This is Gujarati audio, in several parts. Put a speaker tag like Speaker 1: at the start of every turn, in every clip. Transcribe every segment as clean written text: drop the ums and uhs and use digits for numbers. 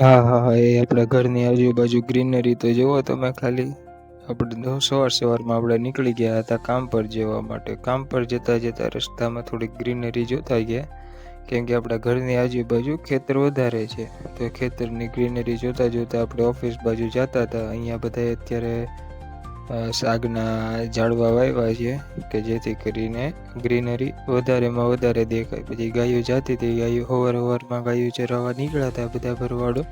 Speaker 1: હા હા હા, એ આપણા ઘરની આજુબાજુ ગ્રીનરી તો જુઓ તમે ખાલી. આપણે સવારમાં આપણે નીકળી ગયા હતા કામ પર જવા માટે. કામ પર જતા જતા રસ્તામાં થોડીક ગ્રીનરી જોતા ગયા, કેમ કે આપણા ઘરની આજુબાજુ ખેતર વધારે છે. તો ખેતરની ગ્રીનરી જોતા જોતા આપણે ઓફિસ બાજુ જતા હતા. અહીંયા બધા અત્યારે શાકના ઝાડવા વાવ્યા છે, કે જેથી કરીને ગ્રીનરી વધારેમાં વધારે દેખાય. પછી ગાયો જાતી હતી, ગાયો સવારમાં ગાયો ચરાવવા નીકળ્યા હતા બધા ભરવાડો.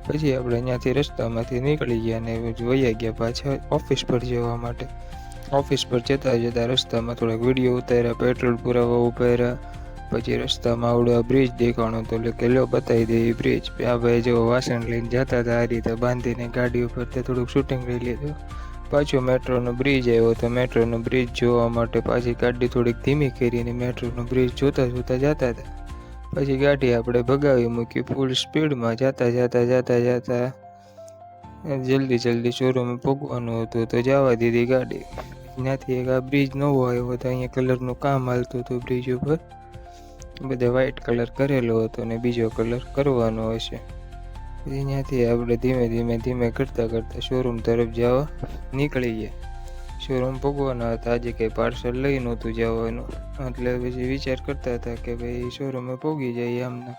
Speaker 1: પછી આપણે અહીંયાથી રસ્તામાંથી નીકળી ગયા અને વયા ગયા પાછા ઓફિસ પર જવા માટે. ઓફિસ પર જતા જતા રસ્તામાં થોડાક વિડીયો ઉતાર્યા, પેટ્રોલ પુરાવા ઉભા. પછી રસ્તામાં આવડો બ્રિજ દેખાણો તો એટલે લો બતાવી દે એ બ્રિજ. આ ભાઈ જો વાસણ લઈને જતા હતા આ રીતે બાંધીને ગાડી ઉપર, થોડુંક શૂટિંગ લઈ લીધું. પાછો મેટ્રોનો બ્રિજ આવ્યો તો મેટ્રોનો બ્રિજ જોવા માટે પાછી ગાડી થોડીક ધીમી કરીને મેટ્રોનો બ્રિજ જોતા જોતા જતા હતા. પછી ગાડી આપણે ભગાવી મૂકી ફૂલ સ્પીડમાં. જતા જલ્દી જલ્દી શોરૂમે પહોંચવાનું હતું તો જવા દીધી ગાડી. ત્યાંથી એક આ બ્રિજ નવો આવ્યો હતો, અહીંયા કલરનું કામ હાલતું હતું બ્રિજ ઉપર. બધા વ્હાઈટ કલર કરેલો હતો અને બીજો કલર કરવાનો હશે. ત્યાંથી આપણે ધીમે ધીમે કરતા શોરૂમ તરફ જવા નીકળી ગયા. શોરૂમ પહોંચવાના હતા. આજે કંઈ પાર્સલ લઈ નહોતું જવાનું, એટલે પછી વિચાર કરતા હતા કે ભાઈ શોરૂમે પહોંચી જાય. આમના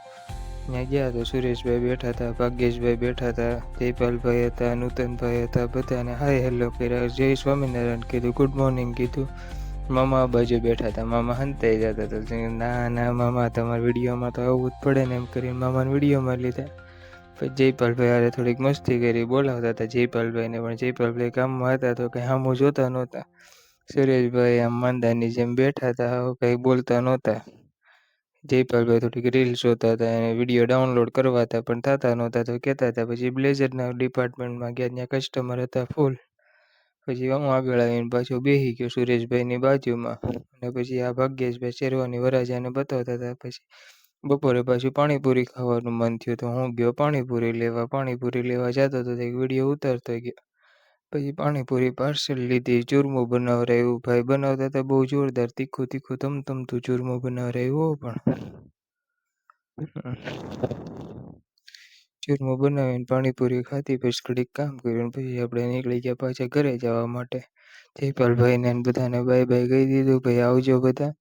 Speaker 1: ત્યાં ગયા તો સુરેશભાઈ બેઠા હતા, ભાગ્યેશભાઈ બેઠા હતા, જયપાલભાઈ હતા, નૂતનભાઈ હતા. બધાને હાય હેલો કર્યા, જય સ્વામિનારાયણ કીધું, ગુડ મોર્નિંગ કીધું. મામા આ બાજુ બેઠા હતા. મામા હંતાઈ જતા હતા. ના ના મામા, તમારા વિડીયોમાં તો આવવું જ પડે ને એમ કરીને મામાને વિડીયોમાં લીધા. પછી જયપાલભાઈ હારે થોડીક મસ્તી કરી, બોલાવતા હતા જયપાલભાઈને, પણ જયપાલભાઈ કામમાં હતા તો કંઈ સામું જોતા નહોતા. સુરેશભાઈ આમ માંદાની જેમ બેઠા હતા, કંઈ બોલતા નહોતા. જયપાલભાઈ થોડીક રીલ્સ જોતા હતા અને વિડીયો ડાઉનલોડ કરવા હતા, પણ થતા નહોતા તો કહેતા હતા. પછી બ્લેઝરના ડિપાર્ટમેન્ટમાં ગયા, ત્યાં કસ્ટમર હતા ફૂલ. પછી હું આગળ આવીને પાછો બેસી ગયો સુરેશભાઈની બાજુમાં. અને પછી આ ભાગ્યેશભાઈ શેરવાની વરરાજાને બતાવતા હતા. પછી બપોરે પાછું પાણીપુરી ખાવાનું મન થયું તો હું ગયો પાણીપુરી લેવા. પાણીપુરી લેવા જતો તો એક વિડીયો ઉતારતો ગયો. પછી પાણીપુરી પાર્સલ લીધી. ચૂરમું બનાવરાયું, ભાઈ બનાવતા હતા બહુ જોરદાર, તીખું તીખું તમતમતું ચૂરમું બનાવરાયું. પણ ચૂરમું બનાવીને પાણીપુરી ખાધી, પછી ઘડીક કામ કર્યું. પછી આપણે નીકળી ગયા પાછા ઘરે જવા માટે. જયપાલભાઈને બધાને બાય બાય કહી દીધું, ભાઈ આવજો બધા,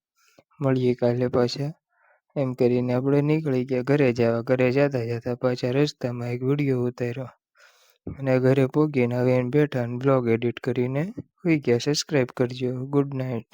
Speaker 1: મળીએ કાલે પાછા એમ કરીને આપણે નીકળી ગયા ઘરે જવા. ઘરે જતા જતા પાછા રસ્તામાં એક વિડીયો ઉતાર્યો અને ઘરે પહોંચીને હવે બેઠા બ્લોગ એડિટ કરીને સુઈ ગયા. સબસ્ક્રાઈબ કરજો. Good night.